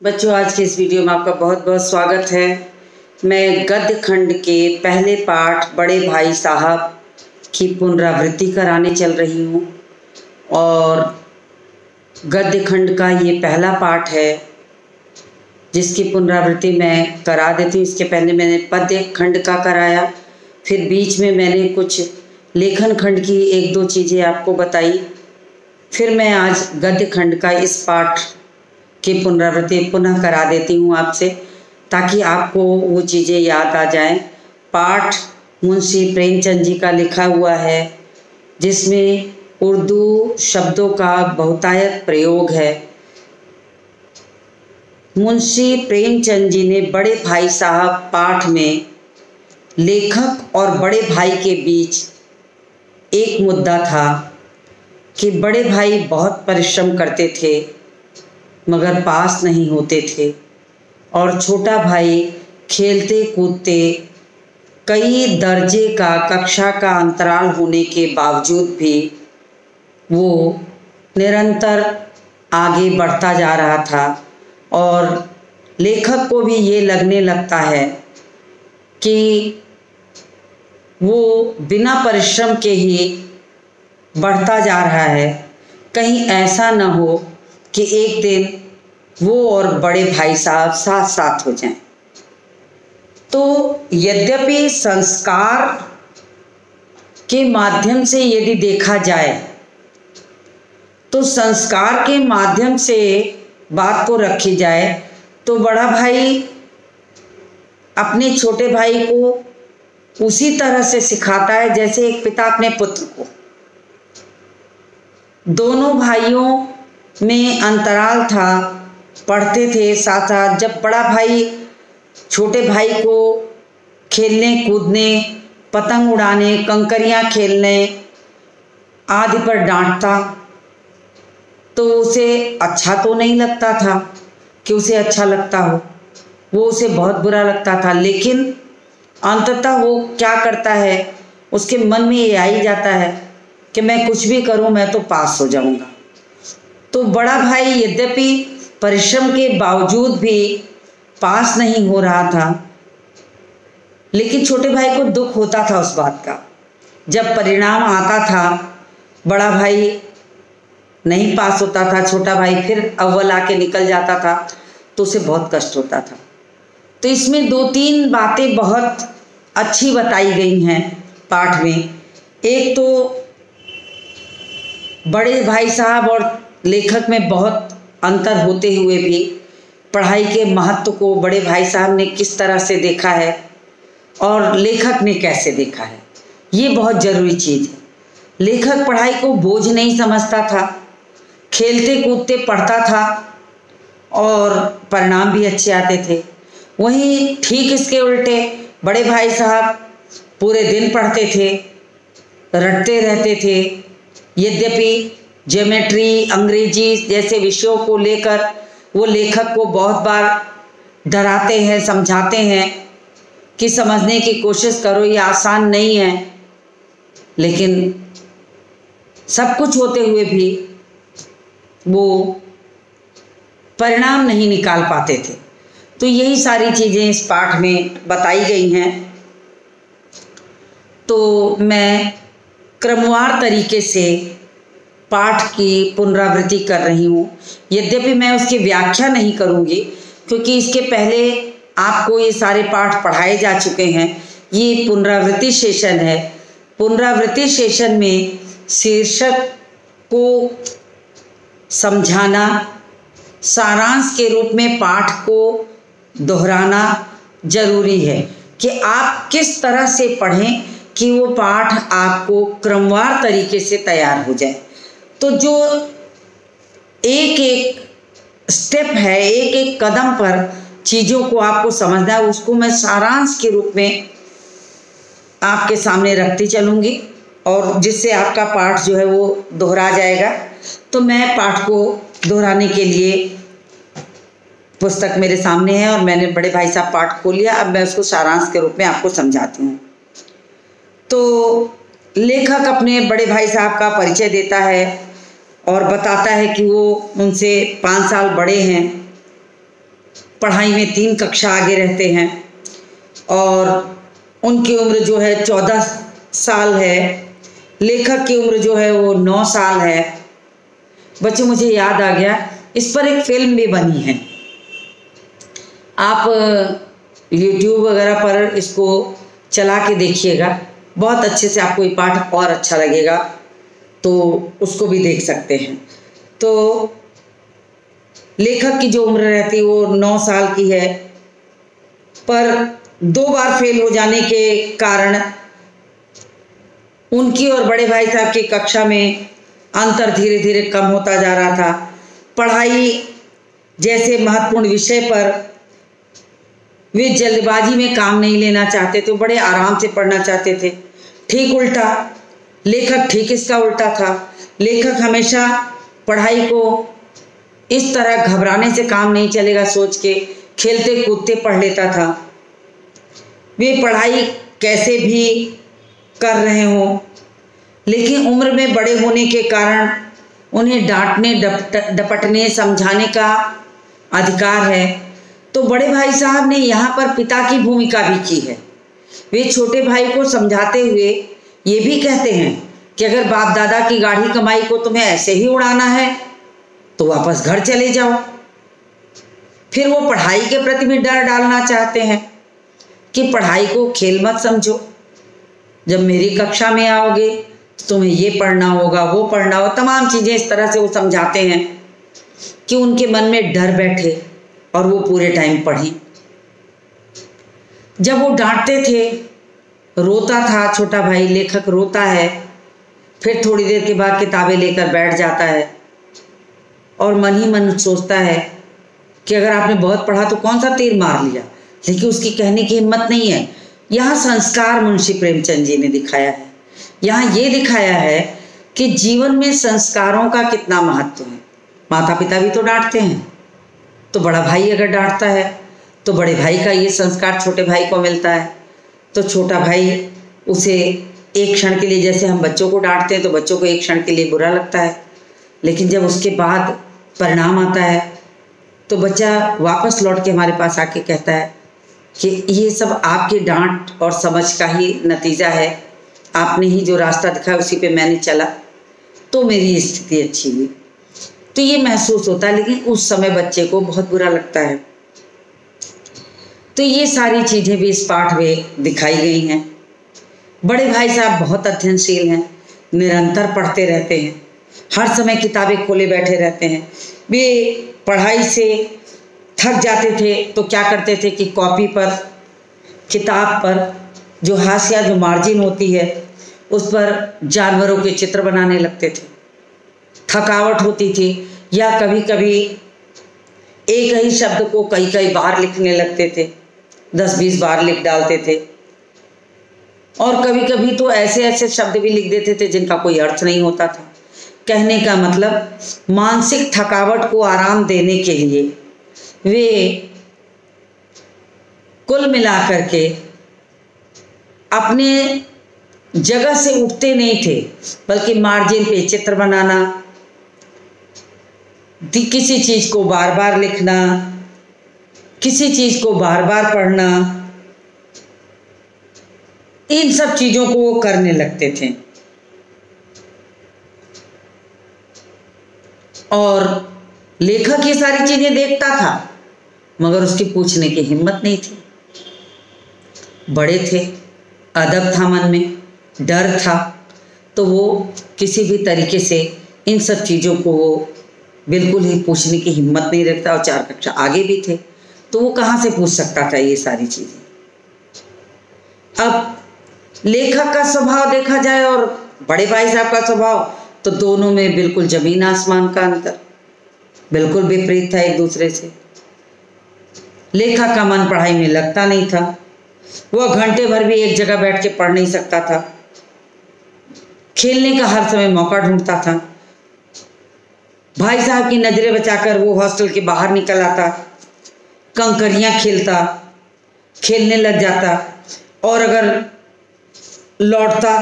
बच्चों, आज के इस वीडियो में आपका बहुत बहुत स्वागत है। मैं गद्य खंड के पहले पाठ बड़े भाई साहब की पुनरावृत्ति कराने चल रही हूँ और गद्य खंड का ये पहला पाठ है जिसकी पुनरावृत्ति मैं करा देती हूँ। इसके पहले मैंने पद्य खंड का कराया, फिर बीच में मैंने कुछ लेखन खंड की एक दो चीज़ें आपको बताई, फिर मैं आज गद्य खंड का इस पाठ की पुनरावृत्ति पुनः करा देती हूँ आपसे, ताकि आपको वो चीज़ें याद आ जाएं। पाठ मुंशी प्रेमचंद जी का लिखा हुआ है, जिसमें उर्दू शब्दों का बहुतायत प्रयोग है। मुंशी प्रेमचंद जी ने बड़े भाई साहब पाठ में लेखक और बड़े भाई के बीच एक मुद्दा था कि बड़े भाई बहुत परिश्रम करते थे मगर पास नहीं होते थे, और छोटा भाई खेलते कूदते कई दर्जे का कक्षा का अंतराल होने के बावजूद भी वो निरंतर आगे बढ़ता जा रहा था। और लेखक को भी ये लगने लगता है कि वो बिना परिश्रम के ही बढ़ता जा रहा है, कहीं ऐसा न हो कि एक दिन वो और बड़े भाई साहब साथ साथ हो जाएं। तो यद्यपि संस्कार के माध्यम से यदि देखा जाए तो संस्कार के माध्यम से बात को रखी जाए तो बड़ा भाई अपने छोटे भाई को उसी तरह से सिखाता है जैसे एक पिता अपने पुत्र को। दोनों भाइयों में अंतराल था, पढ़ते थे साथ साथ। जब बड़ा भाई छोटे भाई को खेलने कूदने, पतंग उड़ाने, कंकरियां खेलने आदि पर डांटता तो उसे अच्छा तो नहीं लगता था कि उसे अच्छा लगता हो, वो उसे बहुत बुरा लगता था। लेकिन अंततः वो क्या करता है, उसके मन में ये आ ही जाता है कि मैं कुछ भी करूं मैं तो पास हो जाऊंगा। तो बड़ा भाई यद्यपि परिश्रम के बावजूद भी पास नहीं हो रहा था, लेकिन छोटे भाई को दुख होता था उस बात का। जब परिणाम आता था, बड़ा भाई नहीं पास होता था, छोटा भाई फिर अव्वल आके निकल जाता था, तो उसे बहुत कष्ट होता था। तो इसमें दो तीन बातें बहुत अच्छी बताई गई हैं पाठ में। एक तो बड़े भाई साहब और लेखक में बहुत अंतर होते हुए भी पढ़ाई के महत्व को बड़े भाई साहब ने किस तरह से देखा है और लेखक ने कैसे देखा है, ये बहुत ज़रूरी चीज़ है। लेखक पढ़ाई को बोझ नहीं समझता था, खेलते कूदते पढ़ता था और परिणाम भी अच्छे आते थे। वहीं ठीक इसके उल्टे बड़े भाई साहब पूरे दिन पढ़ते थे, रटते रहते थे। यद्यपि ज्योमेट्री, अंग्रेजी जैसे विषयों को लेकर वो लेखक को बहुत बार डराते हैं, समझाते हैं कि समझने की कोशिश करो, ये आसान नहीं है, लेकिन सब कुछ होते हुए भी वो परिणाम नहीं निकाल पाते थे। तो यही सारी चीज़ें इस पाठ में बताई गई हैं। तो मैं क्रमवार तरीके से पाठ की पुनरावृत्ति कर रही हूँ। यद्यपि मैं उसकी व्याख्या नहीं करूँगी, क्योंकि इसके पहले आपको ये सारे पाठ पढ़ाए जा चुके हैं। ये पुनरावृत्ति सेशन है। पुनरावृत्ति सेशन में शीर्षक को समझाना, सारांश के रूप में पाठ को दोहराना जरूरी है कि आप किस तरह से पढ़ें कि वो पाठ आपको क्रमवार तरीके से तैयार हो जाए। तो जो एक एक स्टेप है, एक एक कदम पर चीज़ों को आपको समझना है, उसको मैं सारांश के रूप में आपके सामने रखती चलूँगी, और जिससे आपका पाठ जो है वो दोहरा जाएगा। तो मैं पाठ को दोहराने के लिए पुस्तक मेरे सामने है और मैंने बड़े भाई साहब पाठ खोल लिया। अब मैं उसको सारांश के रूप में आपको समझाती हूँ। तो लेखक अपने बड़े भाई साहब का परिचय देता है और बताता है कि वो उनसे 5 साल बड़े हैं पढ़ाई में 3 कक्षा आगे रहते हैं और उनकी उम्र जो है 14 साल है। लेखक की उम्र जो है वो 9 साल है। बच्चों, मुझे याद आ गया, इस पर एक फिल्म भी बनी है। आप YouTube वगैरह पर इसको चला के देखिएगा, बहुत अच्छे से आपको ये पाठ और अच्छा लगेगा, तो उसको भी देख सकते हैं। तो लेखक की जो उम्र रहती है वो 9 साल की है, पर 2 बार फेल हो जाने के कारण उनकी और बड़े भाई साहब की कक्षा में अंतर धीरे धीरे कम होता जा रहा था। पढ़ाई जैसे महत्वपूर्ण विषय पर वे जल्दबाजी में काम नहीं लेना चाहते थे, बड़े आराम से पढ़ना चाहते थे। ठीक उल्टा लेखक, ठीक इसका उल्टा था। लेखक हमेशा पढ़ाई को इस तरह घबराने से काम नहीं चलेगा सोच के खेलते कूदते पढ़ लेता था। वे पढ़ाई कैसे भी कर रहे हों, लेकिन उम्र में बड़े होने के कारण उन्हें डांटने डपटने समझाने का अधिकार है। तो बड़े भाई साहब ने यहाँ पर पिता की भूमिका भी की है। वे छोटे भाई को समझाते हुए ये भी कहते हैं कि अगर बाप दादा की गाढ़ी कमाई को तुम्हें ऐसे ही उड़ाना है तो वापस घर चले जाओ। फिर वो पढ़ाई के प्रति भी डर डालना चाहते हैं कि पढ़ाई को खेल मत समझो, जब मेरी कक्षा में आओगे तुम्हें ये पढ़ना होगा, वो पढ़ना होगा, तमाम चीज़ें इस तरह से वो समझाते हैं कि उनके मन में डर बैठे और वो पूरे टाइम पढ़ें। जब वो डांटते थे, रोता था छोटा भाई, लेखक रोता है, फिर थोड़ी देर के बाद किताबें लेकर बैठ जाता है और मन ही मन सोचता है कि अगर आपने बहुत पढ़ा तो कौन सा तीर मार लिया, लेकिन उसकी कहने की हिम्मत नहीं है। यहाँ संस्कार मुंशी प्रेमचंद जी ने दिखाया है। यहाँ ये दिखाया है कि जीवन में संस्कारों का कितना महत्व है। माता पिता भी तो डांटते हैं, तो बड़ा भाई अगर डांटता है तो बड़े भाई का ये संस्कार छोटे भाई को मिलता है, तो छोटा भाई उसे एक क्षण के लिए, जैसे हम बच्चों को डांटते हैं तो बच्चों को एक क्षण के लिए बुरा लगता है, लेकिन जब उसके बाद परिणाम आता है तो बच्चा वापस लौट के हमारे पास आके कहता है कि ये सब आपकी डांट और समझ का ही नतीजा है, आपने ही जो रास्ता दिखाया उसी पे मैंने चला तो मेरी स्थिति अच्छी हुई। तो ये महसूस होता है, लेकिन उस समय बच्चे को बहुत बुरा लगता है। तो ये सारी चीज़ें भी इस पाठ में दिखाई गई हैं। बड़े भाई साहब बहुत अध्ययनशील हैं, निरंतर पढ़ते रहते हैं, हर समय किताबें खोले बैठे रहते हैं। वे पढ़ाई से थक जाते थे तो क्या करते थे कि कॉपी पर, किताब पर जो हाशिया, जो मार्जिन होती है, उस पर जानवरों के चित्र बनाने लगते थे। थकावट होती थी या कभी कभी एक ही शब्द को कई कई बार लिखने लगते थे, 10-20 बार लिख डालते थे। और कभी कभी तो ऐसे ऐसे शब्द भी लिख देते थे जिनका कोई अर्थ नहीं होता था। कहने का मतलब, मानसिक थकावट को आराम देने के लिए वे कुल मिलाकर के अपने जगह से उठते नहीं थे, बल्कि मार्जिन पे चित्र बनाना, किसी चीज़ को बार बार लिखना, किसी चीज़ को बार बार पढ़ना, इन सब चीज़ों को वो करने लगते थे। और लेखक ये सारी चीज़ें देखता था मगर उसकी पूछने की हिम्मत नहीं थी। बड़े थे, अदब था मन में, डर था, तो वो किसी भी तरीके से इन सब चीज़ों को वो बिल्कुल ही पूछने की हिम्मत नहीं रखता। और 4 कक्षा आगे भी थे तो वो कहाँ से पूछ सकता था ये सारी चीज़ें। अब लेखक का स्वभाव देखा जाए और बड़े भाई साहब का स्वभाव, तो दोनों में बिल्कुल जमीन आसमान का अंतर, बिल्कुल विपरीत था एक दूसरे से। लेखक का मन पढ़ाई में लगता नहीं था, वह घंटे भर भी एक जगह बैठ के पढ़ नहीं सकता था, खेलने का हर समय मौका ढूंढता था। भाई साहब की नज़रें बचाकर वो हॉस्टल के बाहर निकल आता, कंकरियाँ खेलता, खेलने लग जाता, और अगर लौटता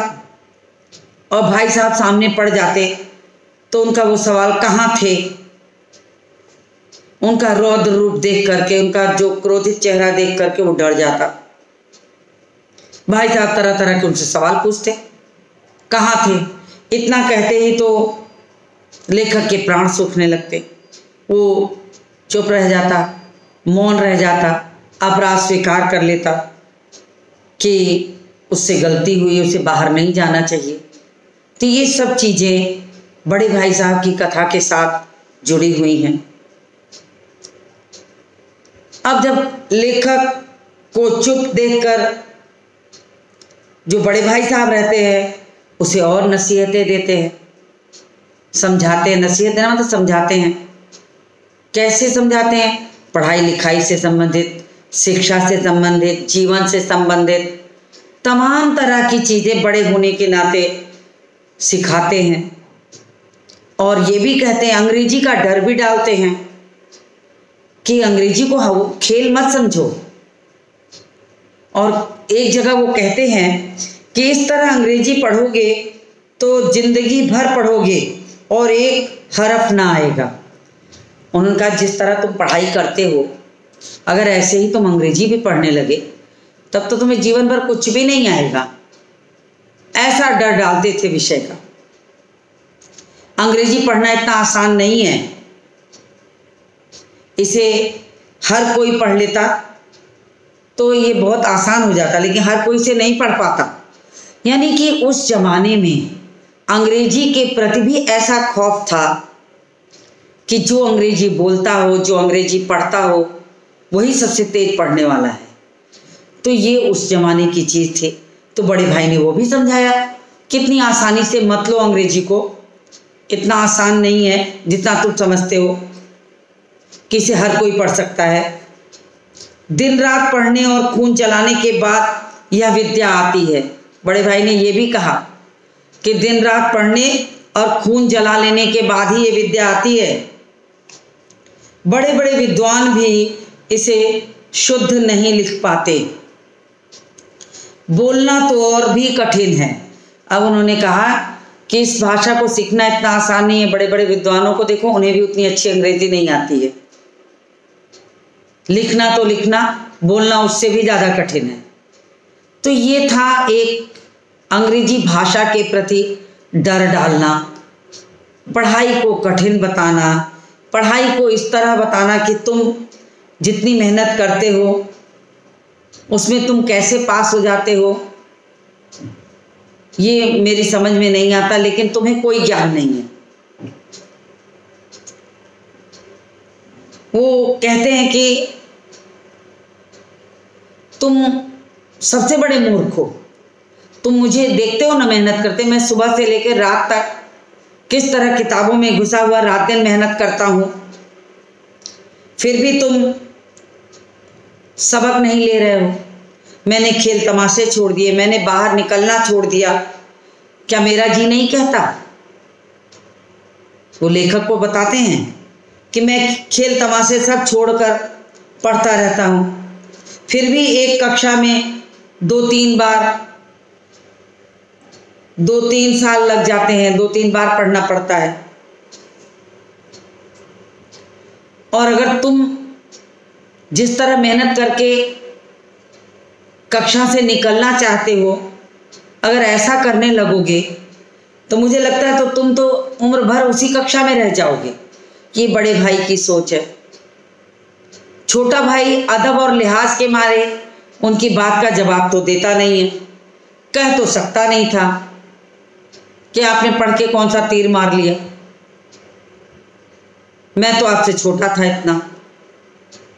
और भाई साहब सामने पड़ जाते तो उनका वो सवाल, कहाँ थे, उनका रौद्र रूप देख करके, उनका जो क्रोधित चेहरा देख करके वो डर जाता। भाई साहब तरह तरह के उनसे सवाल पूछते, कहाँ थे? इतना कहते ही तो लेखक के प्राण सूखने लगते। वो चुप रह जाता, मौन रह जाता, अपराध स्वीकार कर लेता कि उससे गलती हुई, उसे बाहर नहीं जाना चाहिए। तो ये सब चीज़ें बड़े भाई साहब की कथा के साथ जुड़ी हुई हैं। अब जब लेखक को चुप देखकर जो बड़े भाई साहब रहते हैं उसे और नसीहतें देते हैं, समझाते हैं। नसीहत देना मतलब समझाते हैं। कैसे समझाते हैं? पढ़ाई लिखाई से संबंधित, शिक्षा से संबंधित, जीवन से संबंधित तमाम तरह की चीज़ें बड़े होने के नाते सिखाते हैं। और ये भी कहते हैं, अंग्रेजी का डर भी डालते हैं कि अंग्रेजी को खेल मत समझो। और एक जगह वो कहते हैं कि इस तरह अंग्रेजी पढ़ोगे तो जिंदगी भर पढ़ोगे और एक हरफ ना आएगा। उन्होंने कहा जिस तरह तुम पढ़ाई करते हो, अगर ऐसे ही तुम अंग्रेजी भी पढ़ने लगे तब तो तुम्हें जीवन भर कुछ भी नहीं आएगा। ऐसा डर डालते थे विषय का। अंग्रेजी पढ़ना इतना आसान नहीं है, इसे हर कोई पढ़ लेता तो ये बहुत आसान हो जाता, लेकिन हर कोई से नहीं पढ़ पाता। यानी कि उस जमाने में अंग्रेजी के प्रति भी ऐसा खौफ था कि जो अंग्रेजी बोलता हो, जो अंग्रेजी पढ़ता हो, वही सबसे तेज पढ़ने वाला है। तो ये उस जमाने की चीज़ थी। तो बड़े भाई ने वो भी समझाया, कितनी आसानी से मत लो अंग्रेजी को, इतना आसान नहीं है जितना तुम समझते हो कि इसे हर कोई पढ़ सकता है। दिन रात पढ़ने और खून जलाने के बाद यह विद्या आती है। बड़े भाई ने ये भी कहा कि दिन रात पढ़ने और खून जला लेने के बाद ही ये विद्या आती है। बड़े बड़े विद्वान भी इसे शुद्ध नहीं लिख पाते, बोलना तो और भी कठिन है। अब उन्होंने कहा कि इस भाषा को सीखना इतना आसान नहीं है। बड़े बड़े विद्वानों को देखो, उन्हें भी उतनी अच्छी अंग्रेजी नहीं आती है। लिखना तो लिखना, बोलना उससे भी ज़्यादा कठिन है। तो ये था एक अंग्रेजी भाषा के प्रति डर डालना, पढ़ाई को कठिन बताना, पढ़ाई को इस तरह बताना कि तुम जितनी मेहनत करते हो उसमें तुम कैसे पास हो जाते हो, ये मेरी समझ में नहीं आता, लेकिन तुम्हें कोई ज्ञान नहीं है। वो कहते हैं कि तुम सबसे बड़े मूर्ख हो, तुम मुझे देखते हो ना मेहनत करते, मैं सुबह से लेकर रात तक किस तरह किताबों में घुसा हुआ रात दिन मेहनत करता हूँ, फिर भी तुम सबक नहीं ले रहे हो। मैंने खेल तमाशे छोड़ दिए, मैंने बाहर निकलना छोड़ दिया, क्या मेरा जी नहीं कहता? वो लेखक को बताते हैं कि मैं खेल तमाशे सब छोड़कर पढ़ता रहता हूँ, फिर भी एक कक्षा में 2-3 साल लग जाते हैं, 2-3 बार पढ़ना पड़ता है। और अगर तुम जिस तरह मेहनत करके कक्षा से निकलना चाहते हो, अगर ऐसा करने लगोगे तो मुझे लगता है तो तुम तो उम्र भर उसी कक्षा में रह जाओगे। ये बड़े भाई की सोच है। छोटा भाई अदब और लिहाज के मारे उनकी बात का जवाब तो देता नहीं है, कह तो सकता नहीं था कि आपने पढ़ के कौन सा तीर मार लिया, मैं तो आपसे छोटा था, इतना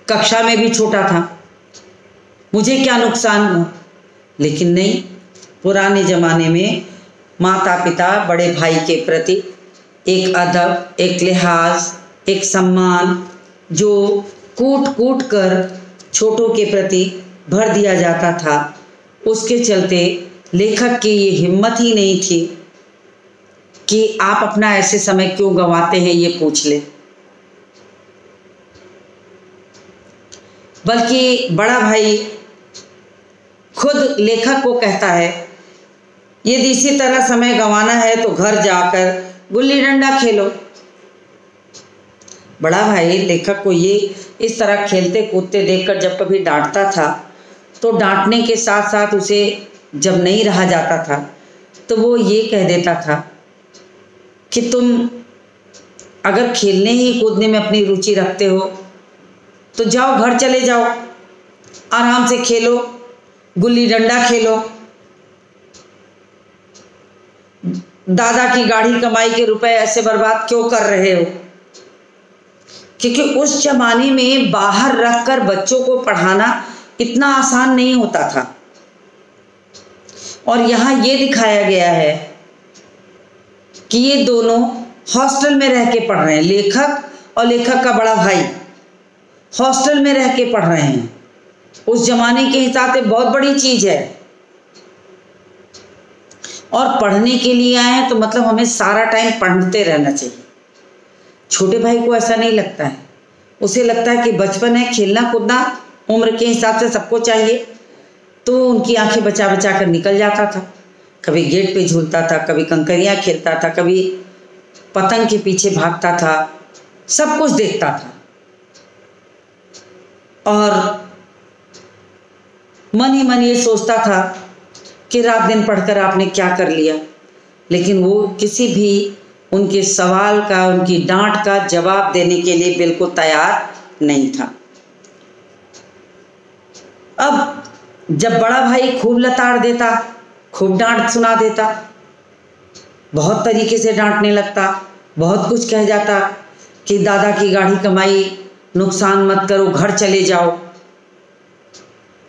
कक्षा में भी छोटा था, मुझे क्या नुकसान हुआ। लेकिन नहीं, पुराने ज़माने में माता पिता बड़े भाई के प्रति एक अदब, एक लिहाज, एक सम्मान जो कूट कूट कर छोटों के प्रति भर दिया जाता था, उसके चलते लेखक की ये हिम्मत ही नहीं थी कि आप अपना ऐसे समय क्यों गंवाते हैं ये पूछ ले। बल्कि बड़ा भाई खुद लेखक को कहता है, यदि इसी तरह समय गंवाना है तो घर जाकर गुल्ली डंडा खेलो। बड़ा भाई लेखक को ये इस तरह खेलते कूदते देखकर जब कभी डांटता था तो डांटने के साथ साथ उसे जब नहीं रहा जाता था तो वो ये कह देता था कि तुम अगर खेलने ही कूदने में अपनी रुचि रखते हो तो जाओ घर चले जाओ, आराम से खेलो, गुल्ली डंडा खेलो, दादा की गाढ़ी कमाई के रुपए ऐसे बर्बाद क्यों कर रहे हो। क्योंकि उस जमाने में बाहर रखकर बच्चों को पढ़ाना इतना आसान नहीं होता था। और यहाँ ये दिखाया गया है कि ये दोनों हॉस्टल में रह के पढ़ रहे हैं, लेखक और लेखक का बड़ा भाई हॉस्टल में रह के पढ़ रहे हैं। उस जमाने के हिसाब से बहुत बड़ी चीज है। और पढ़ने के लिए आए हैं तो मतलब हमें सारा टाइम पढ़ते रहना चाहिए। छोटे भाई को ऐसा नहीं लगता है, उसे लगता है कि बचपन है, खेलना कूदना उम्र के हिसाब से सबको चाहिए। तो उनकी आंखें बचा बचा कर निकल जाता था, कभी गेट पे झूलता था, कभी कंकरियाँ खेलता था, कभी पतंग के पीछे भागता था, सब कुछ देखता था। और मन ही मन ये सोचता था कि रात दिन पढ़कर आपने क्या कर लिया। लेकिन वो किसी भी उनके सवाल का, उनकी डांट का जवाब देने के लिए बिल्कुल तैयार नहीं था। अब जब बड़ा भाई खूब लताड़ देता, खूब डांट सुना देता, बहुत तरीके से डांटने लगता, बहुत कुछ कह जाता कि दादा की गाढ़ी कमाई नुकसान मत करो, घर चले जाओ,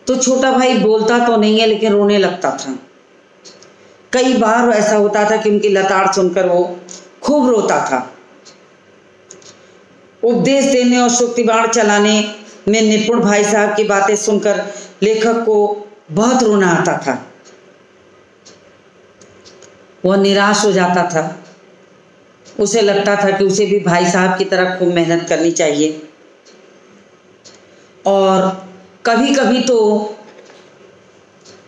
तो छोटा भाई बोलता तो नहीं है लेकिन रोने लगता था। कई बार ऐसा होता था कि उनकी लताड़ सुनकर वो खूब रोता था। उपदेश देने और शुक्तिबाण चलाने में निपुण भाई साहब की बातें सुनकर लेखक को बहुत रोना आता था। वह निराश हो जाता था। उसे लगता था कि उसे भी भाई साहब की तरह खूब मेहनत करनी चाहिए। और कभी कभी तो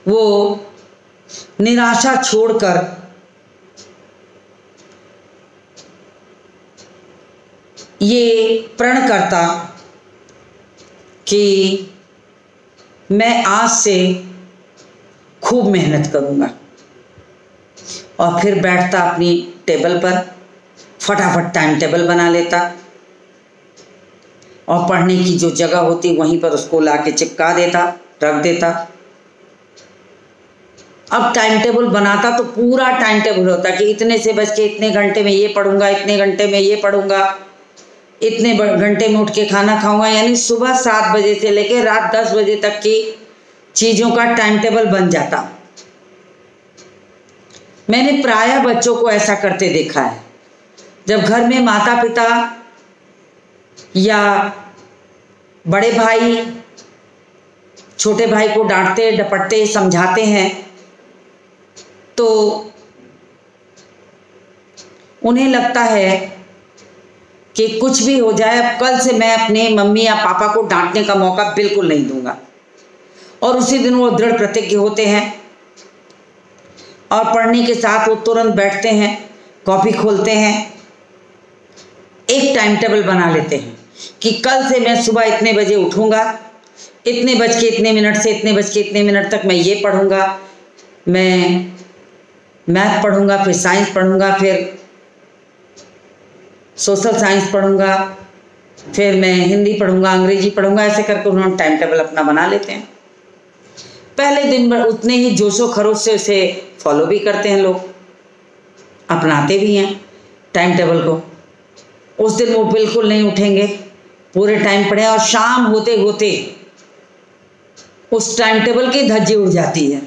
वो निराशा छोड़कर ये प्रण करता कि मैं आज से खूब मेहनत करूँगा। और फिर बैठता अपनी टेबल पर, फटाफट टाइम टेबल बना लेता और पढ़ने की जो जगह होती वहीं पर उसको लाके चिपका देता, रख देता। अब टाइम टेबल बनाता तो पूरा टाइम टेबल होता कि इतने से बज के इतने घंटे में ये पढ़ूंगा, इतने घंटे में ये पढ़ूंगा, इतने घंटे में उठ के खाना खाऊंगा। यानी सुबह 7 बजे से लेकर रात 10 बजे तक की चीज़ों का टाइम टेबल बन जाता। मैंने प्रायः बच्चों को ऐसा करते देखा है। जब घर में माता पिता या बड़े भाई छोटे भाई को डांटते डपटते समझाते हैं तो उन्हें लगता है कि कुछ भी हो जाए, अब कल से मैं अपने मम्मी या पापा को डांटने का मौका बिल्कुल नहीं दूंगा। और उसी दिन वो दृढ़ प्रतिज्ञ होते हैं और पढ़ने के साथ वो तुरंत बैठते हैं, कॉपी खोलते हैं, एक टाइम टेबल बना लेते हैं कि कल से मैं सुबह इतने बजे उठूंगा, इतने बज के इतने मिनट से इतने बज के इतने मिनट तक मैं ये पढ़ूंगा, मैं मैथ पढ़ूंगा, फिर साइंस पढ़ूंगा, फिर सोशल साइंस पढ़ूंगा, फिर मैं हिंदी पढ़ूंगा, अंग्रेजी पढ़ूंगा। ऐसे करके उन्होंने टाइम टेबल अपना बना लेते हैं। पहले दिन भर उतने ही जोशो खरोश से उसे फॉलो भी करते हैं लोग, अपनाते भी हैं टाइम टेबल को। उस दिन वो बिल्कुल नहीं उठेंगे, पूरे टाइम पढ़े और शाम होते होते उस टाइम टेबल की धज्जी उड़ जाती है।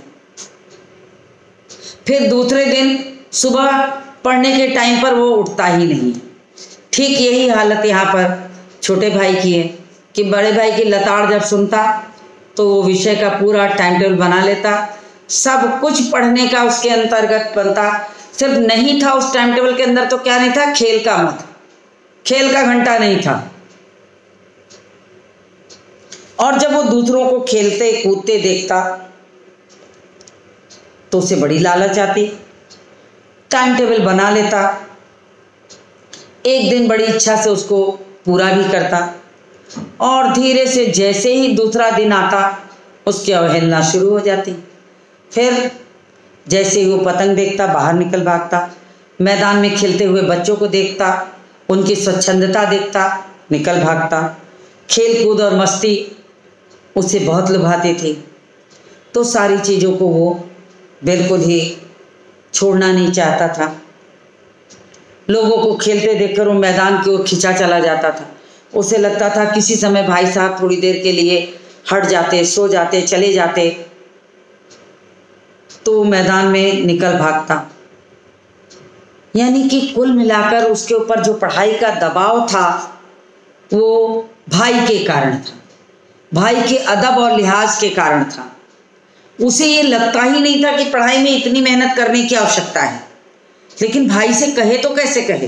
फिर दूसरे दिन सुबह पढ़ने के टाइम पर वो उठता ही नहीं। ठीक यही हालत यहाँ पर छोटे भाई की है कि बड़े भाई की लताड़ जब सुनता तो वो विषय का पूरा टाइम टेबल बना लेता, सब कुछ पढ़ने का उसके अंतर्गत बनता। सिर्फ नहीं था उस टाइम टेबल के अंदर तो क्या नहीं था, खेल का मत, खेल का घंटा नहीं था। और जब वो दूसरों को खेलते कूदते देखता तो उसे बड़ी लालच आती, टाइम टेबल बना लेता। एक दिन बड़ी इच्छा से उसको पूरा भी करता, और धीरे से जैसे ही दूसरा दिन आता उसकी अवहेलना शुरू हो जाती। फिर जैसे ही वो पतंग देखता बाहर निकल भागता, मैदान में खेलते हुए बच्चों को देखता, उनकी स्वच्छंदता देखता, निकल भागता। खेल कूद और मस्ती उसे बहुत लुभाती थी, तो सारी चीज़ों को वो बिल्कुल ही छोड़ना नहीं चाहता था। लोगों को खेलते देखकर वो मैदान की ओर खिंचा चला जाता था। उसे लगता था किसी समय भाई साहब थोड़ी देर के लिए हट जाते, सो जाते, चले जाते, तो मैदान में निकल भागता। यानी कि कुल मिलाकर उसके ऊपर जो पढ़ाई का दबाव था वो भाई के कारण था, भाई के अदब और लिहाज के कारण था। उसे ये लगता ही नहीं था कि पढ़ाई में इतनी मेहनत करने की आवश्यकता है, लेकिन भाई से कहे तो कैसे कहे,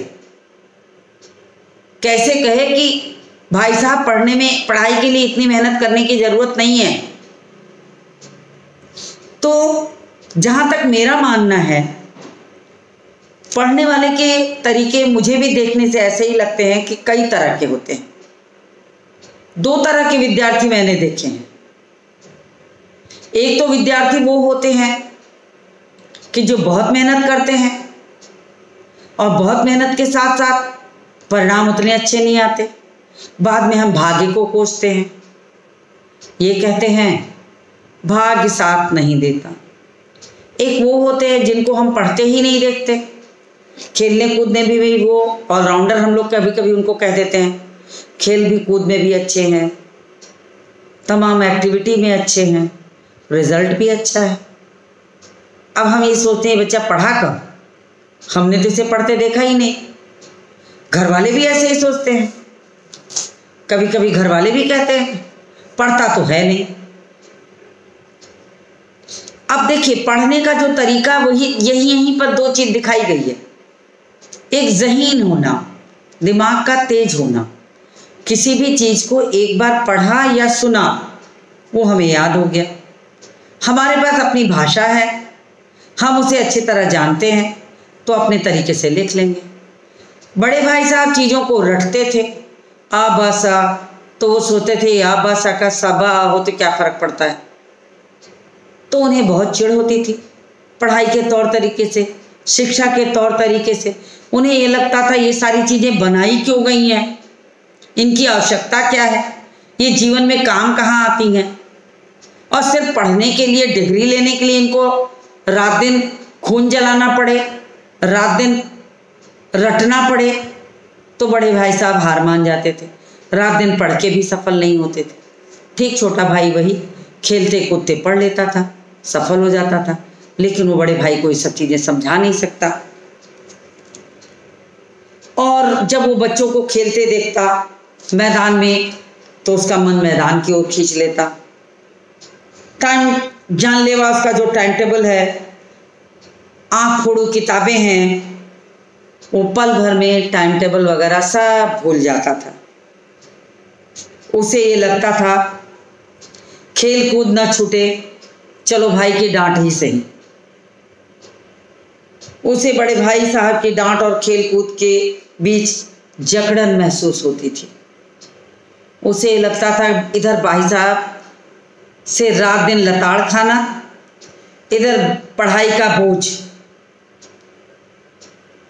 कैसे कहे कि भाई साहब पढ़ने में, पढ़ाई के लिए इतनी मेहनत करने की ज़रूरत नहीं है। तो जहाँ तक मेरा मानना है, पढ़ने वाले के तरीके मुझे भी देखने से ऐसे ही लगते हैं कि कई तरह के होते हैं। दो तरह के विद्यार्थी मैंने देखे हैं। एक तो विद्यार्थी वो होते हैं कि जो बहुत मेहनत करते हैं और बहुत मेहनत के साथ साथ परिणाम उतने अच्छे नहीं आते, बाद में हम भाग्य को कोसते हैं, ये कहते हैं भाग्य साथ नहीं देता। एक वो होते हैं जिनको हम पढ़ते ही नहीं देखते, खेलने कूदने में भी वो ऑलराउंडर हम लोग कभी कभी उनको कह देते हैं, खेल भी कूद में भी अच्छे हैं, तमाम एक्टिविटी में अच्छे हैं, रिजल्ट भी अच्छा है। अब हम ये सोचते हैं बच्चा पढ़ा कब, हमने तो इसे पढ़ते देखा ही नहीं। घर वाले भी ऐसे ही सोचते हैं, कभी कभी घर वाले भी कहते हैं पढ़ता तो है नहीं। अब देखिए पढ़ने का जो तरीका वही यहीं पर दो चीज़ दिखाई गई है। एक ज़हीन होना, दिमाग का तेज होना, किसी भी चीज़ को एक बार पढ़ा या सुना वो हमें याद हो गया। हमारे पास अपनी भाषा है, हम उसे अच्छी तरह जानते हैं तो अपने तरीके से लिख लेंगे। बड़े भाई साहब चीज़ों को रटते थे, आ बासा, तो वो सोचते थे आ बासा का सबा हो तो क्या फ़र्क पड़ता है। तो उन्हें बहुत चिढ़ होती थी पढ़ाई के तौर तरीके से, शिक्षा के तौर तरीके से। उन्हें ये लगता था ये सारी चीज़ें बनाई क्यों गई हैं, इनकी आवश्यकता क्या है, ये जीवन में काम कहाँ आती हैं। और सिर्फ पढ़ने के लिए, डिग्री लेने के लिए इनको रात दिन खून जलाना पड़े, रात दिन रटना पड़े, तो बड़े भाई साहब हार मान जाते थे, रात दिन पढ़ के भी सफल नहीं होते थे। ठीक छोटा भाई वही खेलते कूदते पढ़ लेता था, सफल हो जाता था, लेकिन वो बड़े भाई को ये सब चीज़ें समझा नहीं सकता। और जब वो बच्चों को खेलते देखता मैदान में तो उसका मन मैदान की ओर खींच लेता। टाइम जानलेवा उसका जो टाइम टेबल है, आँख फोड़ू किताबें हैं, वो पल भर में टाइम टेबल वगैरह सब भूल जाता था। उसे ये लगता था खेल कूद न छूटे, चलो भाई की डांट ही सही। उसे बड़े भाई साहब की डांट और खेल कूद के बीच जकड़न महसूस होती थी। उसे लगता था इधर भाई साहब से रात दिन लताड़ खाना, इधर पढ़ाई का बोझ,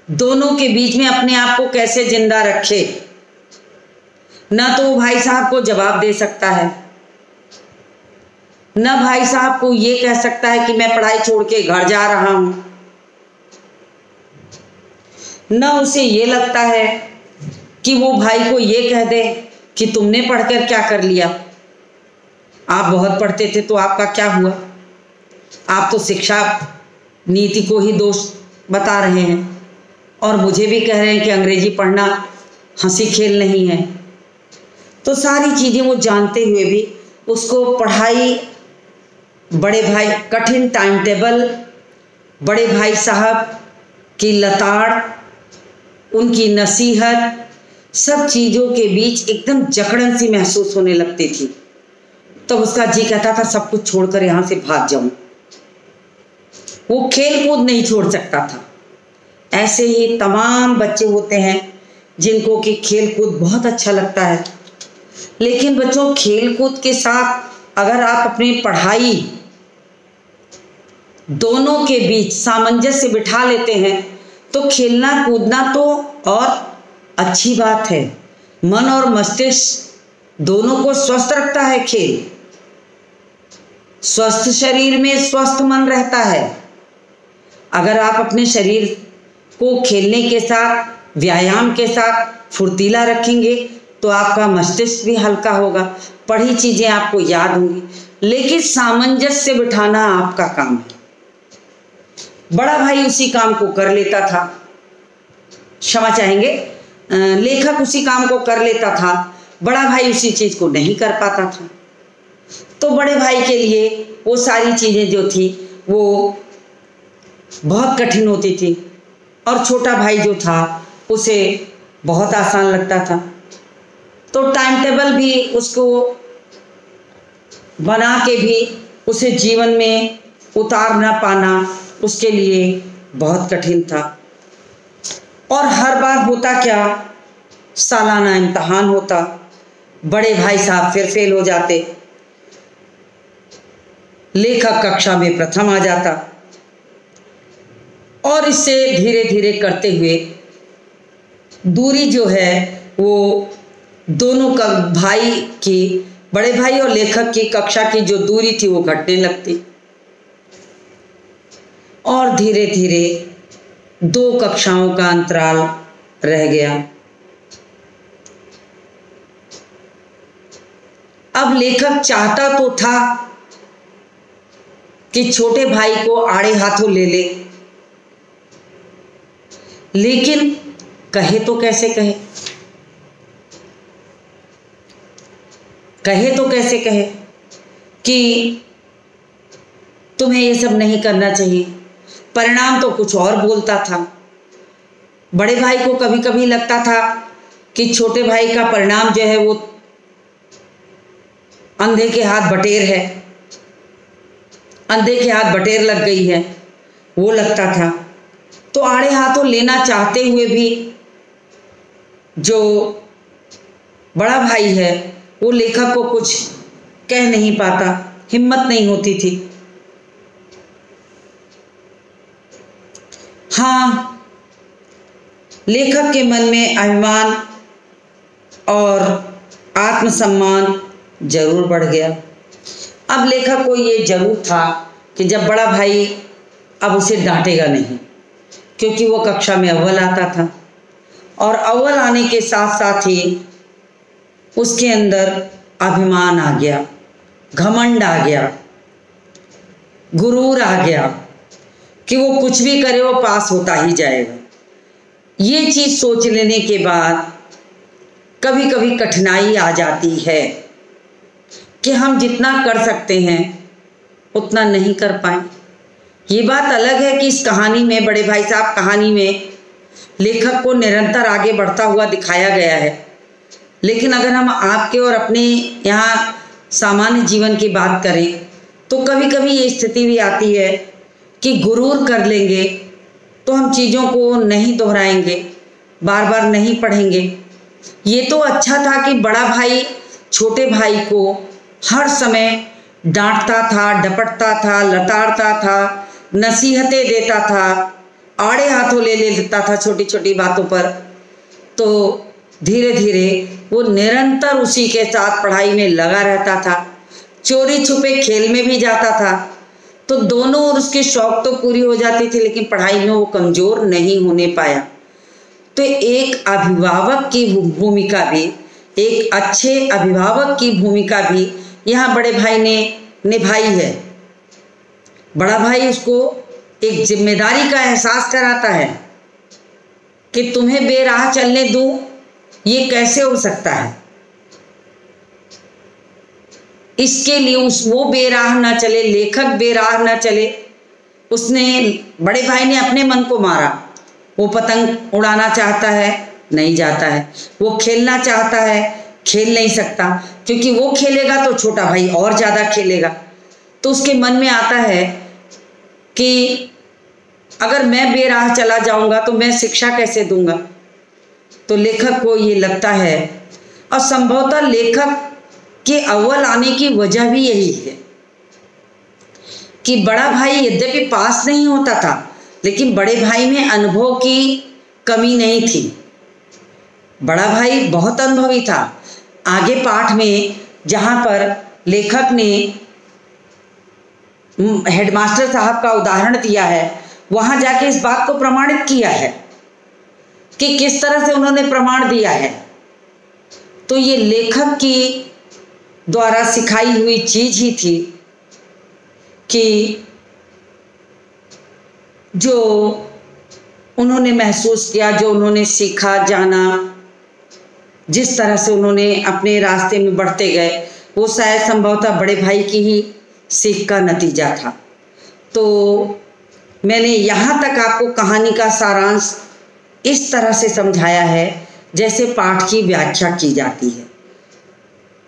दोनों के बीच में अपने आप को कैसे जिंदा रखे। न तो वो भाई साहब को जवाब दे सकता है, न भाई साहब को ये कह सकता है कि मैं पढ़ाई छोड़ के घर जा रहा हूं, न उसे ये लगता है कि वो भाई को ये कह दे कि तुमने पढ़कर क्या कर लिया, आप बहुत पढ़ते थे तो आपका क्या हुआ, आप तो शिक्षा नीति को ही दोष बता रहे हैं और मुझे भी कह रहे हैं कि अंग्रेजी पढ़ना हंसी खेल नहीं है। तो सारी चीज़ें वो जानते हुए भी उसको पढ़ाई, बड़े भाई कठिन टाइम टेबल, बड़े भाई साहब की लताड़, उनकी नसीहत, सब चीज़ों के बीच एकदम जकड़न सी महसूस होने लगती थी। तब उसका जी कहता था सब कुछ छोड़कर यहाँ से भाग जाऊं। वो खेल कूद नहीं छोड़ सकता था। ऐसे ही तमाम बच्चे होते हैं जिनको कि खेल कूद बहुत अच्छा लगता है। लेकिन बच्चों, खेल कूद के साथ अगर आप अपनी पढ़ाई दोनों के बीच सामंजस्य बिठा लेते हैं तो खेलना कूदना तो और अच्छी बात है। मन और मस्तिष्क दोनों को स्वस्थ रखता है खेल। स्वस्थ शरीर में स्वस्थ मन रहता है। अगर आप अपने शरीर को खेलने के साथ, व्यायाम के साथ फुर्तीला रखेंगे तो आपका मस्तिष्क भी हल्का होगा, पढ़ी चीजें आपको याद होंगी। लेकिन सामंजस्य बिठाना आपका काम है। बड़ा भाई उसी काम को कर लेता था, क्षमा चाहेंगे, लेखक उसी काम को कर लेता था, बड़ा भाई उसी चीज को नहीं कर पाता था। तो बड़े भाई के लिए वो सारी चीजें जो थी वो बहुत कठिन होती थी और छोटा भाई जो था उसे बहुत आसान लगता था। तो टाइम टेबल भी उसको बना के भी उसे जीवन में उतार ना पाना उसके लिए बहुत कठिन था। और हर बार होता क्या, सालाना इम्तहान होता, बड़े भाई साहब फिर फेल हो जाते, लेखक कक्षा में प्रथम आ जाता और इससे धीरे धीरे करते हुए दूरी जो है वो दोनों का भाई की, बड़े भाई और लेखक की कक्षा की जो दूरी थी वो घटने लगती और धीरे धीरे 2 कक्षाओं का अंतराल रह गया। अब लेखक चाहता तो था कि छोटे भाई को आड़े हाथों ले ले, लेकिन कहे तो कैसे कहे, कि तुम्हें ये सब नहीं करना चाहिए। परिणाम तो कुछ और बोलता था। बड़े भाई को कभी कभी लगता था कि छोटे भाई का परिणाम जो है वो अंधे के हाथ बटेर है, अंधे के हाथ बटेर लग गई है, वो लगता था। तो आड़े हाथों लेना चाहते हुए भी जो बड़ा भाई है वो लेखक को कुछ कह नहीं पाता, हिम्मत नहीं होती थी। हाँ, लेखक के मन में अभिमान और आत्मसम्मान जरूर बढ़ गया। अब लेखक को ये जरूर था कि जब बड़ा भाई अब उसे डांटेगा नहीं, क्योंकि वो कक्षा में अव्वल आता था और अव्वल आने के साथ साथ ही उसके अंदर अभिमान आ गया, घमंड आ गया, गुरूर आ गया कि वो कुछ भी करे वो पास होता ही जाएगा। ये चीज सोच लेने के बाद कभी कभी कठिनाई आ जाती है कि हम जितना कर सकते हैं उतना नहीं कर पाए। ये बात अलग है कि इस कहानी में, बड़े भाई साहब कहानी में, लेखक को निरंतर आगे बढ़ता हुआ दिखाया गया है। लेकिन अगर हम आपके और अपने यहाँ सामान्य जीवन की बात करें तो कभी कभी ये स्थिति भी आती है कि गुरूर कर लेंगे तो हम चीज़ों को नहीं दोहराएंगे, बार बार नहीं पढ़ेंगे। ये तो अच्छा था कि बड़ा भाई छोटे भाई को हर समय डांटता था, डपटता था, लताड़ता था, नसीहतें देता था, आड़े हाथों ले लेता था छोटी छोटी बातों पर। तो धीरे धीरे वो निरंतर उसी के साथ पढ़ाई में लगा रहता था, चोरी छुपे खेल में भी जाता था। तो दोनों और उसके शौक तो पूरी हो जाती थी, लेकिन पढ़ाई में वो कमज़ोर नहीं होने पाया। तो एक अभिभावक की भूमिका भी, एक अच्छे अभिभावक की भूमिका भी यहाँ बड़े भाई ने निभाई है। बड़ा भाई उसको एक जिम्मेदारी का एहसास कराता है कि तुम्हें बेराह चलने दूं, ये कैसे हो सकता है। इसके लिए वो बेराह ना चले, लेखक बेराह ना चले, उसने, बड़े भाई ने अपने मन को मारा। वो पतंग उड़ाना चाहता है, नहीं जाता है। वो खेलना चाहता है, खेल नहीं सकता, क्योंकि वो खेलेगा तो छोटा भाई और ज़्यादा खेलेगा। तो उसके मन में आता है कि अगर मैं बेराह चला जाऊंगा तो मैं शिक्षा कैसे दूंगा। तो लेखक को ये लगता है, और संभवतः लेखक के अव्वल आने की वजह भी यही है कि बड़ा भाई यद्यपि पास नहीं होता था, लेकिन बड़े भाई में अनुभव की कमी नहीं थी। बड़ा भाई बहुत अनुभवी था। आगे पाठ में जहाँ पर लेखक ने हेडमास्टर साहब का उदाहरण दिया है, वहाँ जाके इस बात को प्रमाणित किया है कि किस तरह से उन्होंने प्रमाण दिया है। तो ये लेखक की द्वारा सिखाई हुई चीज ही थी कि जो उन्होंने महसूस किया, जो उन्होंने सीखा जाना, जिस तरह से उन्होंने अपने रास्ते में बढ़ते गए, वो शायद संभवतः बड़े भाई की ही सीख का नतीजा था। तो मैंने यहाँ तक आपको कहानी का सारांश इस तरह से समझाया है जैसे पाठ की व्याख्या की जाती है।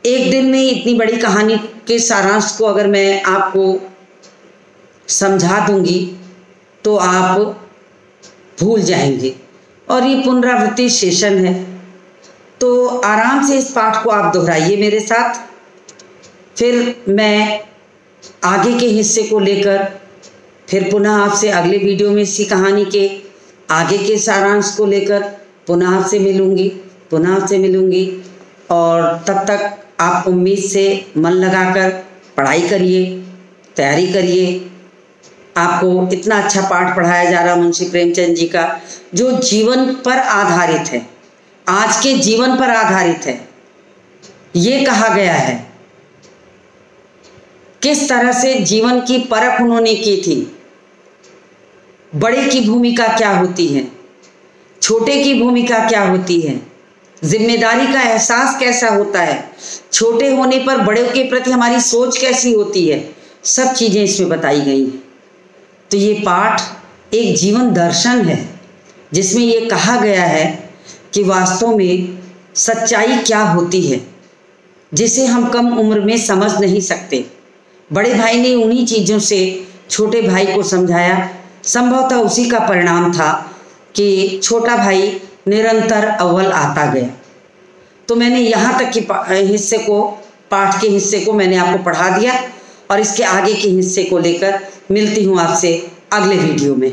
एक दिन में इतनी बड़ी कहानी के सारांश को अगर मैं आपको समझा दूंगी तो आप भूल जाएंगे, और ये पुनरावृत्ति सेशन है। तो आराम से इस पाठ को आप दोहराइए मेरे साथ, फिर मैं आगे के हिस्से को लेकर फिर पुनः आपसे अगले वीडियो में इसी कहानी के आगे के सारांश को लेकर पुनः आपसे मिलूंगी। और तब तक आप उम्मीद से मन लगाकर पढ़ाई करिए, तैयारी करिए। आपको इतना अच्छा पाठ पढ़ाया जा रहा मुंशी प्रेमचंद जी का, जो जीवन पर आधारित है, आज के जीवन पर आधारित है। ये कहा गया है किस तरह से जीवन की परख उन्होंने की थी। बड़े की भूमिका क्या होती है, छोटे की भूमिका क्या होती है, जिम्मेदारी का एहसास कैसा होता है, छोटे होने पर बड़े के प्रति हमारी सोच कैसी होती है, सब चीज़ें इसमें बताई गई हैं। तो ये पाठ एक जीवन दर्शन है जिसमें ये कहा गया है कि वास्तव में सच्चाई क्या होती है, जिसे हम कम उम्र में समझ नहीं सकते। बड़े भाई ने उन्हीं चीज़ों से छोटे भाई को समझाया। संभवतः उसी का परिणाम था कि छोटा भाई निरंतर अव्वल आता गया। तो मैंने यहाँ तक की हिस्से को, पाठ के हिस्से को मैंने आपको पढ़ा दिया, और इसके आगे के हिस्से को लेकर मिलती हूँ आपसे अगले वीडियो में।